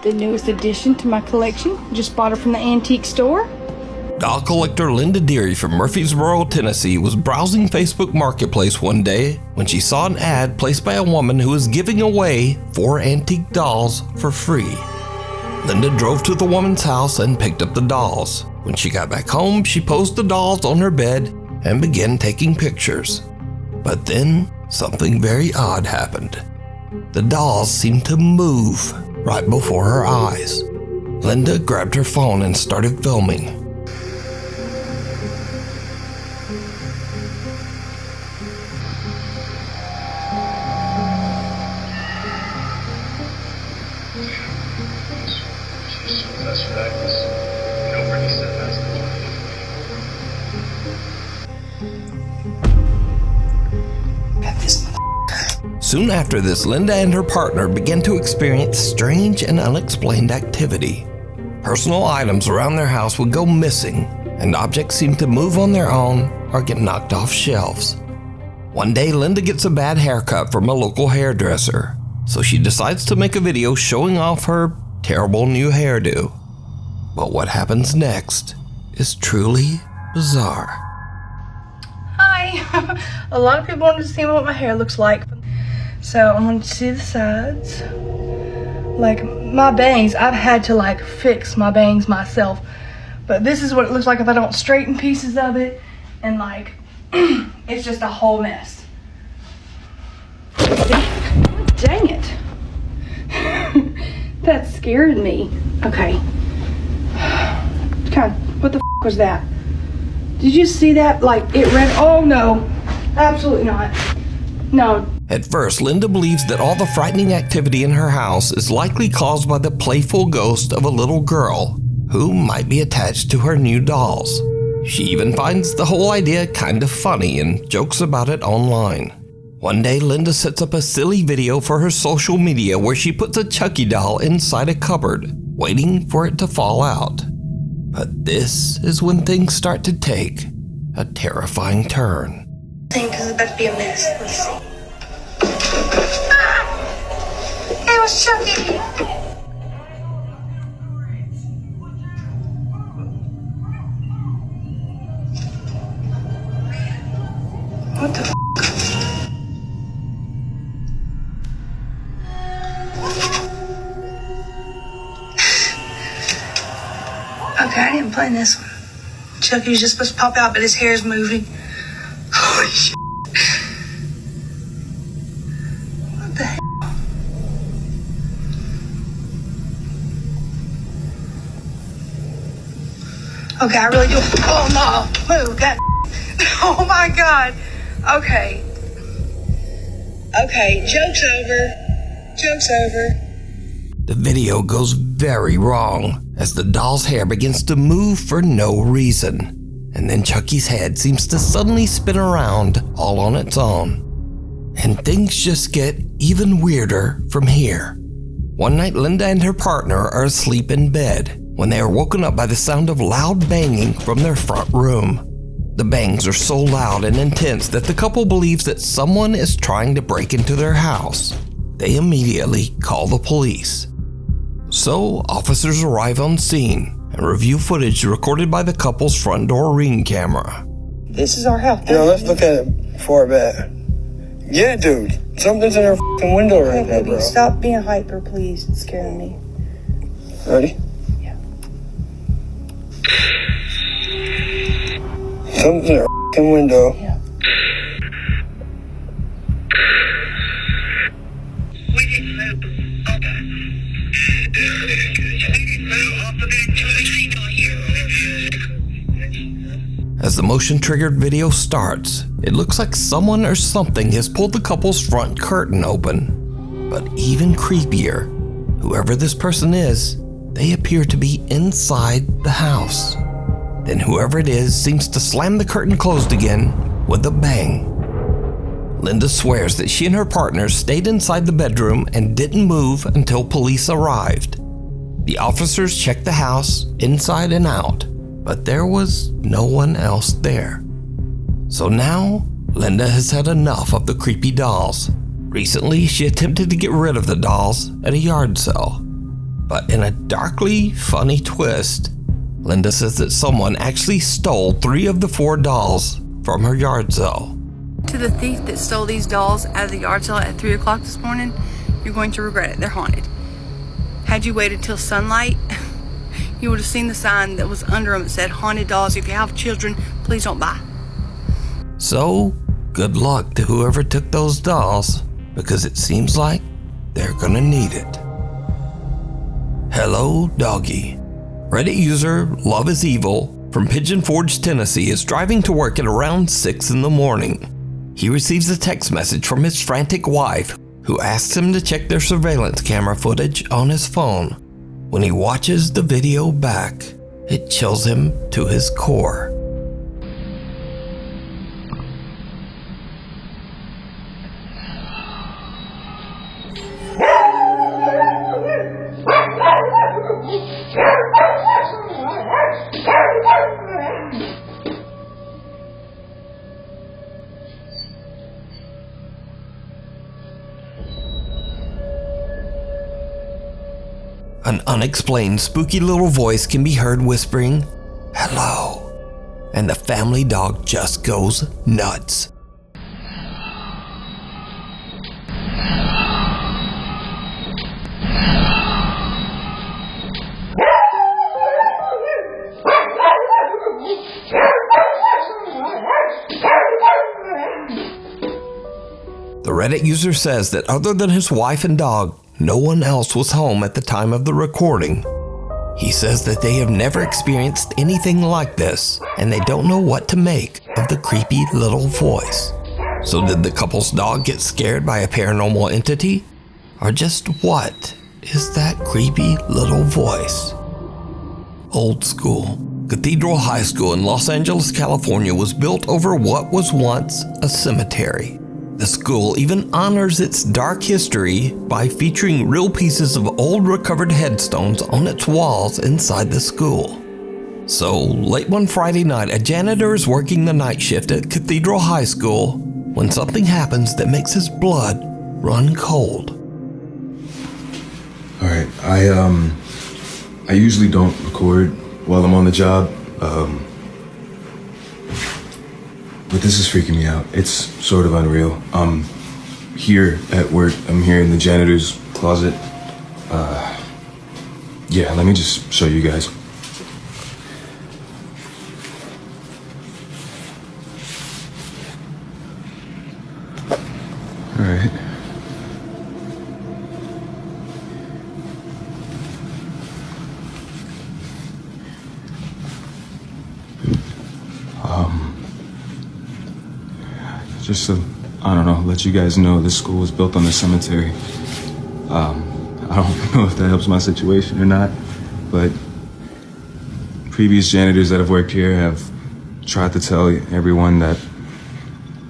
the newest addition to my collection. Just bought her from the antique store. Doll collector Linda Deary from Murfreesboro, Tennessee was browsing Facebook Marketplace one day when she saw an ad placed by a woman who was giving away 4 antique dolls for free. Linda drove to the woman's house and picked up the dolls. When she got back home, she posed the dolls on her bed and began taking pictures. But then something very odd happened. The dolls seemed to move right before her eyes. Linda grabbed her phone and started filming. Soon after this, Linda and her partner began to experience strange and unexplained activity. Personal items around their house would go missing, and objects seemed to move on their own or get knocked off shelves. One day, Linda gets a bad haircut from a local hairdresser, so she decides to make a video showing off her terrible new hairdo. But what happens next is truly bizarre. Hi! A lot of people wanted to see what my hair looks like. So I wanted to see the sides. Like my bangs, I've had to like fix my bangs myself. But this is what it looks like if I don't straighten pieces of it. And like, it's just a whole mess. Dang it. That scared me. Okay. God, what the f was that? Did you see that? Like it ran, oh no, absolutely not. No. At first, Linda believes that all the frightening activity in her house is likely caused by the playful ghost of a little girl who might be attached to her new dolls. She even finds the whole idea kind of funny and jokes about it online. One day, Linda sets up a silly video for her social media where she puts a Chucky doll inside a cupboard, waiting for it to fall out. But this is when things start to take a terrifying turn. Because it's about to be a mess. Let's see. Ah! It was Chucky! What the f? Okay, I didn't plan this one. Chucky was just supposed to pop out, but his hair is moving. Holy shit. What the hell? Okay, I really do. Oh no, move that. Oh my god. Okay. Okay, joke's over. Joke's over. The video goes very wrong as the doll's hair begins to move for no reason. And then Chucky's head seems to suddenly spin around all on its own. And things just get even weirder from here. One night, Linda and her partner are asleep in bed when they are woken up by the sound of loud banging from their front room. The bangs are so loud and intense that the couple believes that someone is trying to break into their house. They immediately call the police. So, officers arrive on scene and review footage recorded by the couple's front door Ring camera. This is our house. Let's look at it before bed. Yeah, dude. Something's in our f***ing window right now, bro. Stop being hyper, please. It's scaring me. Ready? Yeah. Something's in our f***ing window. Yeah. We didn't move. Okay. We didn't move off the bed until we seen all you. As the motion-triggered video starts, it looks like someone or something has pulled the couple's front curtain open. But even creepier, whoever this person is, they appear to be inside the house. Then whoever it is seems to slam the curtain closed again with a bang. Linda swears that she and her partner stayed inside the bedroom and didn't move until police arrived. The officers checked the house inside and out, but there was no one else there. So now, Linda has had enough of the creepy dolls. Recently, she attempted to get rid of the dolls at a yard sale. But in a darkly funny twist, Linda says that someone actually stole 3 of the 4 dolls from her yard sale. To the thief that stole these dolls out of the yard sale at 3 o'clock this morning, you're going to regret it. They're haunted. Had you waited till sunlight, you would have seen the sign that was under them that said, haunted dolls. If you have children, please don't buy. So, good luck to whoever took those dolls, because it seems like they're gonna need it. Hello, Doggy. Reddit user Love is Evil from Pigeon Forge, Tennessee is driving to work at around 6 in the morning. He receives a text message from his frantic wife, who asks him to check their surveillance camera footage on his phone. When he watches the video back, it chills him to his core. An unexplained spooky little voice can be heard whispering, "Hello," and the family dog just goes nuts. The Reddit user says that other than his wife and dog, no one else was home at the time of the recording. He says that they have never experienced anything like this, and they don't know what to make of the creepy little voice. So did the couple's dog get scared by a paranormal entity? Or just what is that creepy little voice? Old school. Cathedral High School in Los Angeles, California was built over what was once a cemetery. The school even honors its dark history by featuring real pieces of old recovered headstones on its walls inside the school. So, late one Friday night, a janitor is working the night shift at Cathedral High School when something happens that makes his blood run cold. Alright, I usually don't record while I'm on the job, but this is freaking me out. It's sort of unreal. Here at work, I'm here in the janitor's closet. Yeah, let me just show you guys. All right. Just to, I don't know, let you guys know this school was built on a cemetery. I don't know if that helps my situation or not, but previous janitors that have worked here have tried to tell everyone that,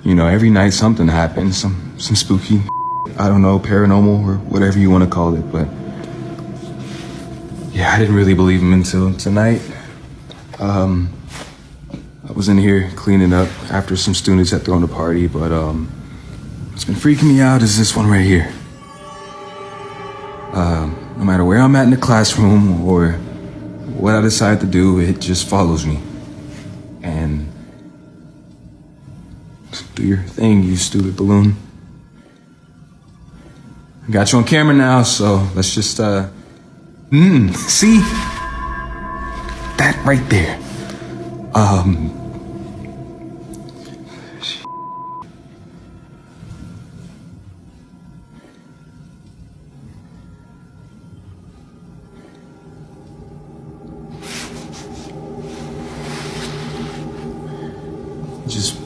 you know, every night something happens, some spooky, I don't know, paranormal or whatever you want to call it, but yeah, I didn't really believe them until tonight. I was in here cleaning up after some students had thrown a party, but what's been freaking me out is this one right here. No matter where I'm at in the classroom or what I decide to do, it just follows me. And do your thing, you stupid balloon. I got you on camera now, so let's just, see? That right there. Just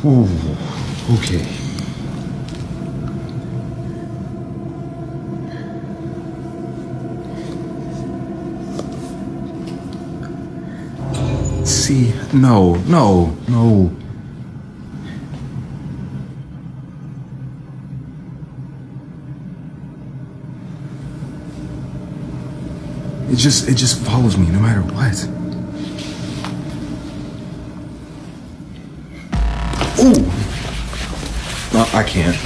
ooh, okay. See, no. It just follows me no matter what. Ooh! No, I can't.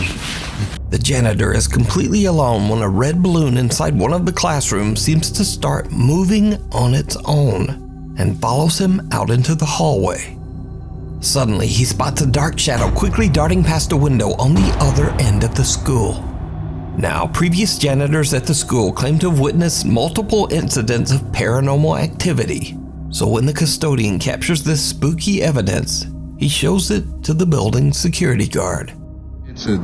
The janitor is completely alone when a red balloon inside one of the classrooms seems to start moving on its own and follows him out into the hallway. Suddenly, he spots a dark shadow quickly darting past a window on the other end of the school. Now, previous janitors at the school claim to have witnessed multiple incidents of paranormal activity. So when the custodian captures this spooky evidence, he shows it to the building's security guard. It's a...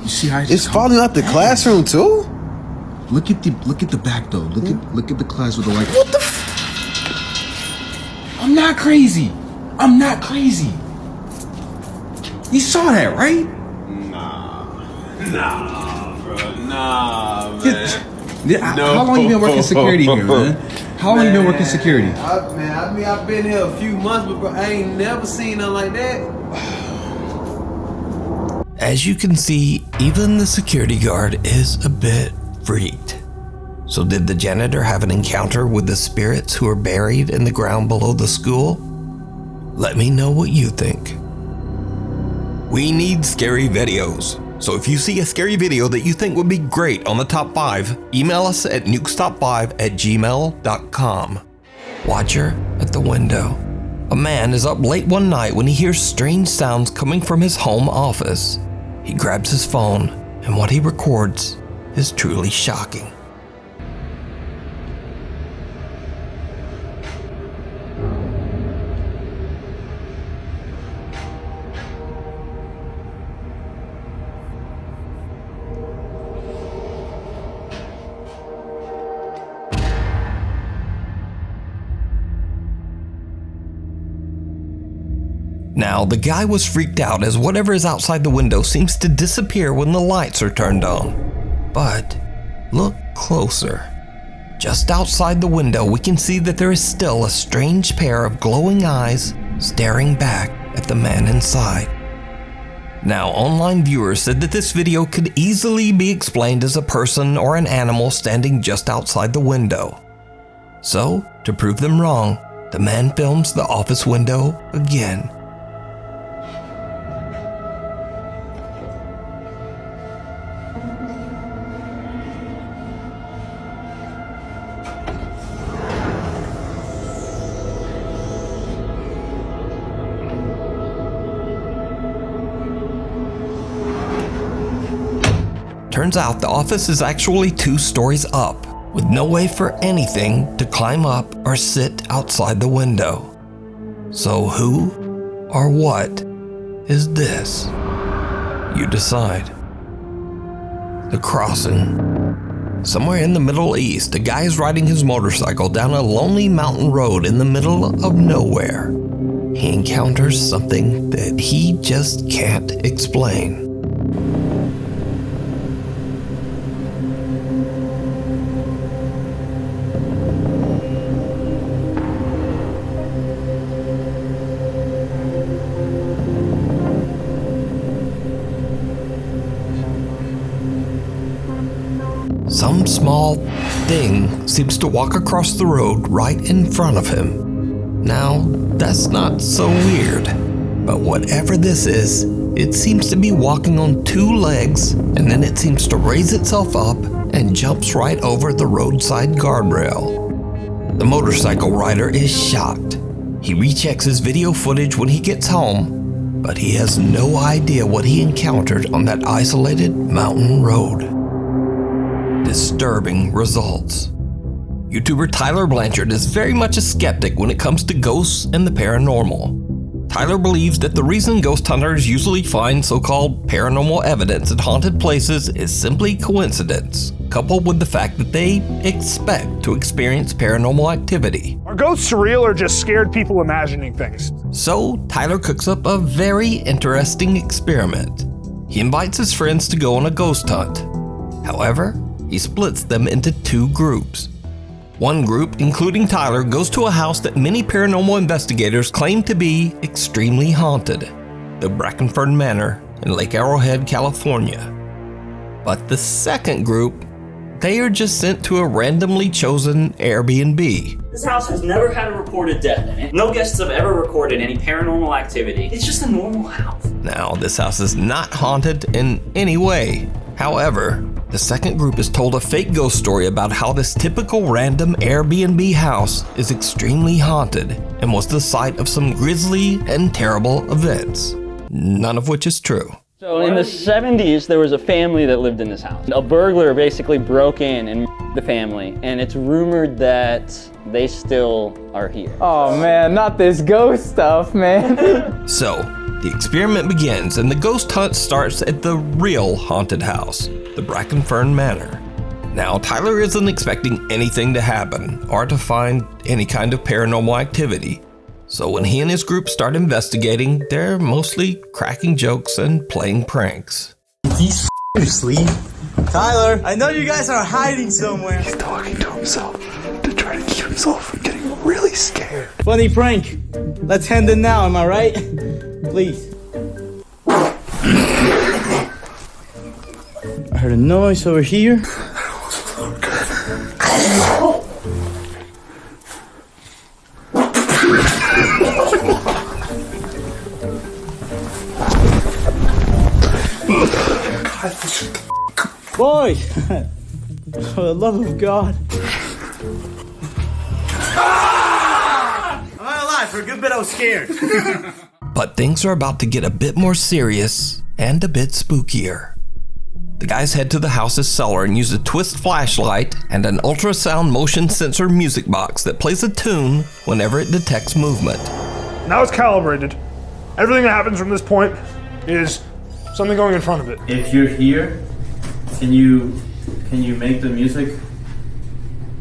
You see how It's falling out the classroom too? Look at the back though. Look at the class with the light. What the I'm not crazy. I'm not crazy. You saw that, right? Nah, bro. Nah, man. How long you been working security here, man? How long you been working security? I've been here a few months, but bro, I ain't never seen nothing like that. As you can see, even the security guard is a bit freaked. So did the janitor have an encounter with the spirits who are buried in the ground below the school? Let me know what you think. We need scary videos. So if you see a scary video that you think would be great on the top 5, email us at nukestop5@gmail.com. Watcher at the window. A man is up late one night when he hears strange sounds coming from his home office. He grabs his phone, and what he records is truly shocking. Now, the guy was freaked out as whatever is outside the window seems to disappear when the lights are turned on. But look closer. Just outside the window, we can see that there is still a strange pair of glowing eyes staring back at the man inside. Now, online viewers said that this video could easily be explained as a person or an animal standing just outside the window. So, to prove them wrong, the man films the office window again. Turns out the office is actually 2 stories up, with no way for anything to climb up or sit outside the window. So who or what is this? You decide. The Crossing. Somewhere in the Middle East, a guy is riding his motorcycle down a lonely mountain road in the middle of nowhere. He encounters something that he just can't explain. Some small thing seems to walk across the road right in front of him. Now, that's not so weird, but whatever this is, it seems to be walking on 2 legs, and then it seems to raise itself up and jumps right over the roadside guardrail. The motorcycle rider is shocked. He rechecks his video footage when he gets home, but he has no idea what he encountered on that isolated mountain road. Disturbing results. YouTuber Tyler Blanchard is very much a skeptic when it comes to ghosts and the paranormal. Tyler believes that the reason ghost hunters usually find so-called paranormal evidence at haunted places is simply coincidence, coupled with the fact that they expect to experience paranormal activity. Are ghosts real or just scared people imagining things? So, Tyler cooks up a very interesting experiment. He invites his friends to go on a ghost hunt. However, he splits them into 2 groups. One group, including Tyler, goes to a house that many paranormal investigators claim to be extremely haunted, the Brackenford Manor in Lake Arrowhead, California. But the second group they are just sent to a randomly chosen Airbnb. This house has never had a reported death in it. No guests have ever recorded any paranormal activity. It's just a normal house. Now, this house is not haunted in any way. However, the second group is told a fake ghost story about how this typical random Airbnb house is extremely haunted and was the site of some grisly and terrible events, none of which is true. So in the 70s, there was a family that lived in this house. A burglar basically broke in and the family, and it's rumored that they still are here. Oh man, not this ghost stuff, man. So, the experiment begins and the ghost hunt starts at the real haunted house, the Brackenfern Manor. Now, Tyler isn't expecting anything to happen or to find any kind of paranormal activity. So when he and his group start investigating, they're mostly cracking jokes and playing pranks. He's asleep. Tyler, I know you guys are hiding somewhere. He's talking to himself to try to keep himself from getting really scared. Funny prank. Let's end it now, am I right? Please. I heard a noise over here. Boys, for the love of God. I'm not alive. For a good bit, I was scared. But things are about to get a bit more serious and a bit spookier. The guys head to the house's cellar and use a twist flashlight and an ultrasound motion sensor music box that plays a tune whenever it detects movement. Now it's calibrated. Everything that happens from this point is something going in front of it. If you're here, can you make the music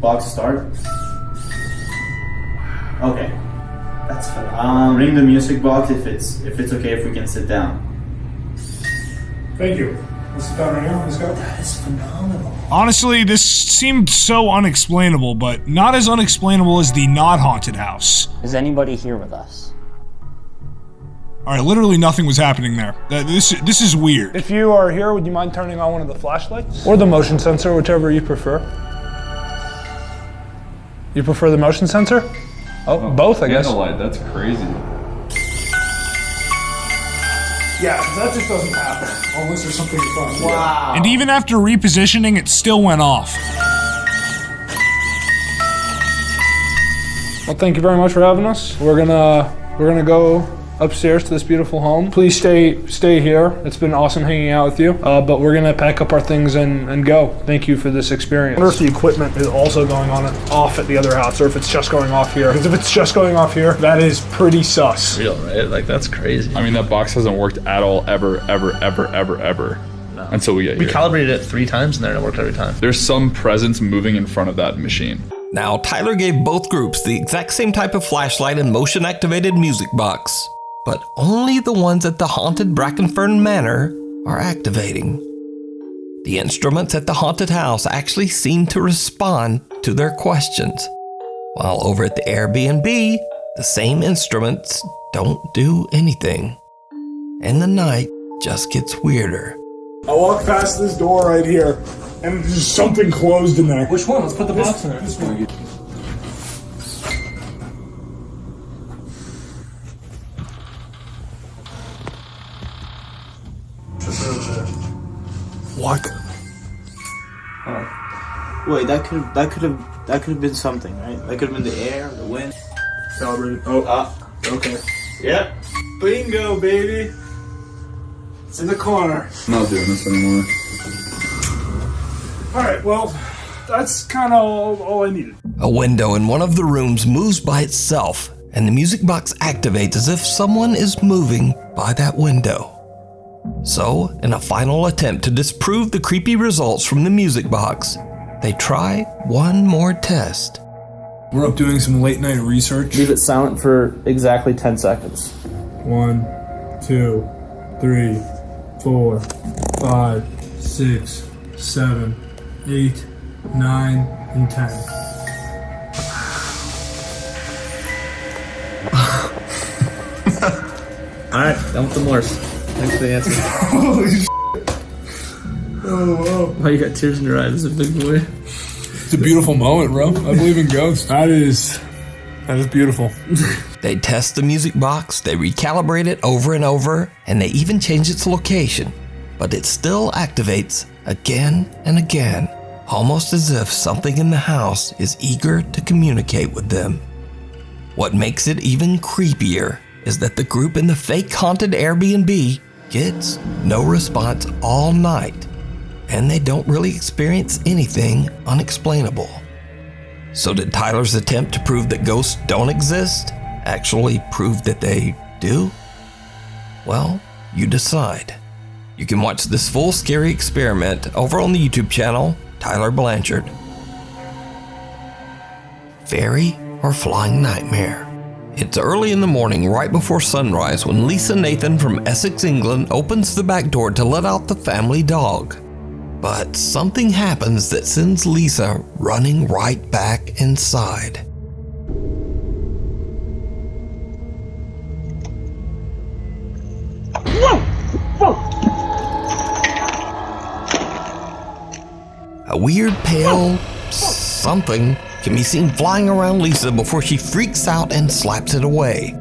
box start? Okay, that's fine. Ring the music box if it's okay if we can sit down. Thank you. Let's sit down right here. Let's go. That is phenomenal. Honestly, this seemed so unexplainable, but not as unexplainable as the not haunted house. Is anybody here with us? All right, literally nothing was happening there. This is weird. If you are here, would you mind turning on one of the flashlights? Or the motion sensor, whichever you prefer. You prefer the motion sensor? Oh, both, I guess. Candlelight, that's crazy. Yeah, that just doesn't happen, unless there's something in front of you. Wow. And even after repositioning, it still went off. Well, thank you very much for having us. We're gonna go upstairs to this beautiful home. Please stay here. It's been awesome hanging out with you. But we're gonna pack up our things and go. Thank you for this experience. I wonder if the equipment is also going on off at the other house, or if it's just going off here. Because if it's just going off here, that is pretty sus. Real, right? Like, that's crazy. I mean, that box hasn't worked at all, ever. No. Until we get here. We calibrated it 3 times in there and it worked every time. There's some presence moving in front of that machine. Now, Tyler gave both groups the exact same type of flashlight and motion-activated music box, but only the ones at the haunted Brackenfern Manor are activating. The instruments at the haunted house actually seem to respond to their questions, while over at the Airbnb, the same instruments don't do anything. And the night just gets weirder. I walk past this door right here, and there's something closed in there. Which one? Let's put the box in there. This one. What? Oh. Wait, that could have been something, right? That could have been the air, the wind. Calibrated. Oh, okay. Yep. Bingo, baby. It's in the corner. I'm not doing this anymore. All right, well, that's kind of all I needed. A window in one of the rooms moves by itself, and the music box activates as if someone is moving by that window. So, in a final attempt to disprove the creepy results from the music box, they try one more test. We're up doing some late night research. Leave it silent for exactly 10 seconds. 1, 2, 3, 4, 5, 6, 7, 8, 9, and 10. Alright, done with the Morse. Thanks for the answer. Holy shit. That whoa. Why you got tears in your eyes, a big boy? It's a beautiful moment, bro. I believe in ghosts. That is beautiful. They test the music box, they recalibrate it over and over, and they even change its location. But it still activates again and again, almost as if something in the house is eager to communicate with them. What makes it even creepier is that the group in the fake haunted Airbnb gets no response all night, and they don't really experience anything unexplainable. So did Tyler's attempt to prove that ghosts don't exist actually prove that they do? Well, you decide. You can watch this full scary experiment over on the YouTube channel, Tyler Blanchard. Fairy or flying nightmare? It's early in the morning, right before sunrise, when Lisa Nathan from Essex, England opens the back door to let out the family dog. But something happens that sends Lisa running right back inside. A weird pale something can be seen flying around Lisa before she freaks out and slaps it away.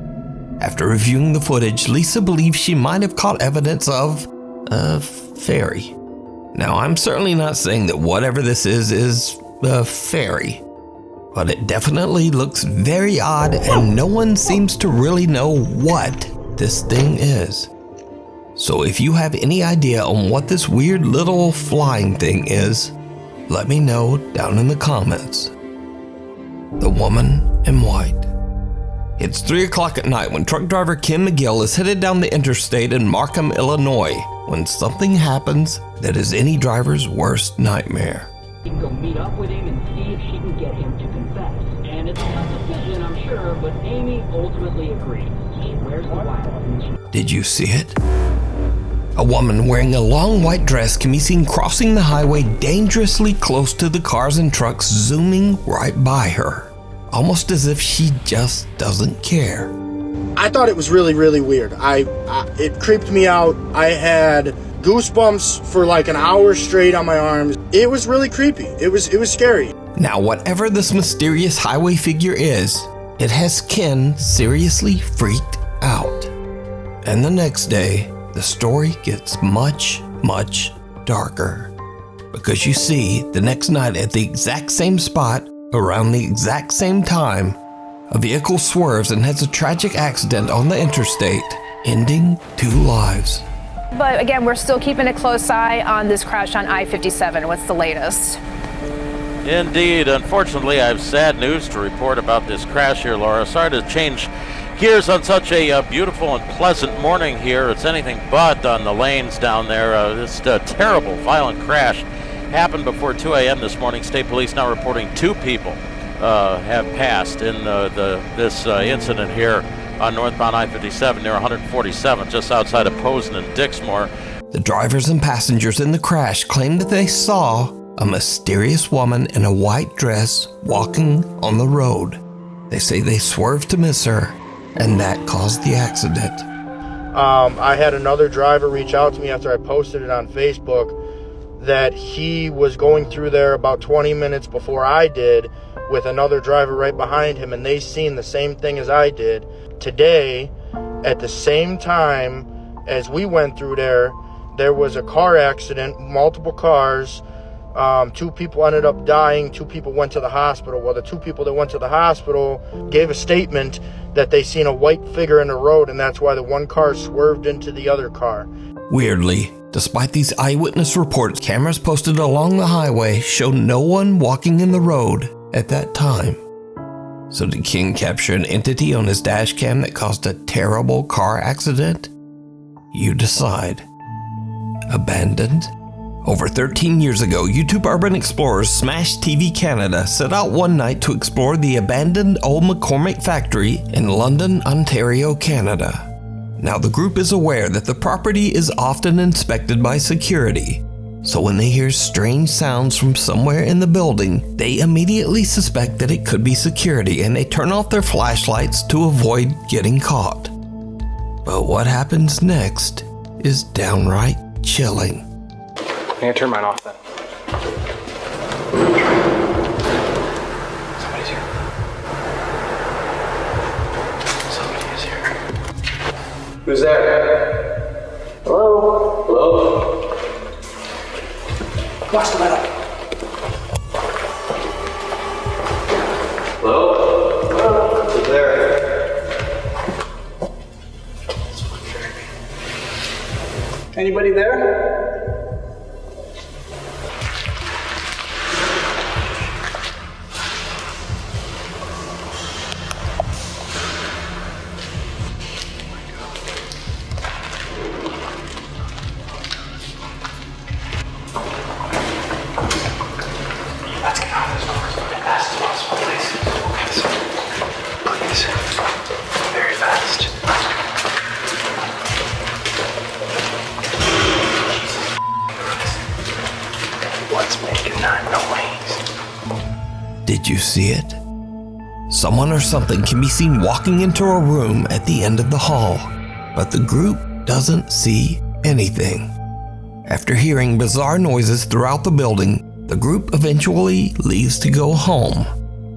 After reviewing the footage, Lisa believes she might have caught evidence of a fairy. Now, I'm certainly not saying that whatever this is a fairy, but it definitely looks very odd and no one seems to really know what this thing is. So if you have any idea on what this weird little flying thing is, let me know down in the comments. The woman in white. It's 3 o'clock at night when truck driver Kim McGill is headed down the interstate in Markham, Illinois, when something happens that is any driver's worst nightmare. She can go meet up with him and see if she can get him to confess. And it's a tough decision, I'm sure, but Amy ultimately agrees. She wears the wire. Did you see it? A woman wearing a long white dress can be seen crossing the highway dangerously close to the cars and trucks zooming right by her, almost as if she just doesn't care. I thought it was really, really weird. It creeped me out. I had goosebumps for like an hour straight on my arms. It was really creepy. It was scary. Now, whatever this mysterious highway figure is, it has Ken seriously freaked out. And the next day, the story gets much, much darker. Because you see, the next night at the exact same spot, around the exact same time, a vehicle swerves and has a tragic accident on the interstate, ending 2 lives. But again, we're still keeping a close eye on this crash on I-57. What's the latest? Indeed. Unfortunately, I have sad news to report about this crash here, Laura. Sorry to change gears on such a beautiful and pleasant morning here. It's anything but on the lanes down there. This terrible, violent crash happened before 2 a.m. this morning. State police now reporting 2 people have passed in this incident here on northbound I-57 near 147, just outside of Posen and Dixmoor. The drivers and passengers in the crash claimed that they saw a mysterious woman in a white dress walking on the road. They say they swerved to miss her, and that caused the accident. I had another driver reach out to me after I posted it on Facebook that he was going through there about 20 minutes before I did with another driver right behind him, and they seen the same thing as I did. Today, at the same time as we went through there was a car accident, multiple cars. 2 people ended up dying, 2 people went to the hospital. Well, the 2 people that went to the hospital gave a statement that they seen a white figure in the road, and that's why the one car swerved into the other car. Weirdly, despite these eyewitness reports, cameras posted along the highway show no one walking in the road at that time. So did King capture an entity on his dash cam that caused a terrible car accident? You decide. Abandoned? Over 13 years ago, YouTube urban explorers Smash TV Canada set out one night to explore the abandoned old McCormick factory in London, Ontario, Canada. Now, the group is aware that the property is often inspected by security, so when they hear strange sounds from somewhere in the building, they immediately suspect that it could be security, and they turn off their flashlights to avoid getting caught. But what happens next is downright chilling. I'm gonna turn mine off then. Somebody's here. Somebody is here. Who's there? Hello? Hello? Watch the metal. Hello? Hello? Who's there? Anybody there? Let's get out of this door as fast as possible, please. Please. Very fast. What's making that noise? Did you see it? Someone or something can be seen walking into a room at the end of the hall, but the group doesn't see anything. After hearing bizarre noises throughout the building, the group eventually leaves to go home.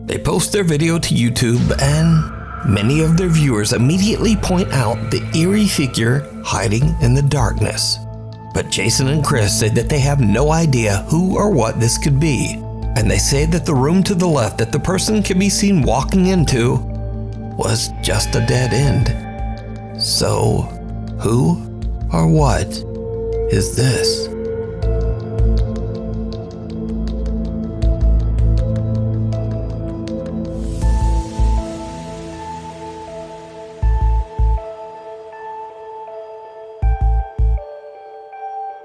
They post their video to YouTube, and many of their viewers immediately point out the eerie figure hiding in the darkness. But Jason and Chris say that they have no idea who or what this could be, and they say that the room to the left that the person can be seen walking into was just a dead end. So, who or what is this?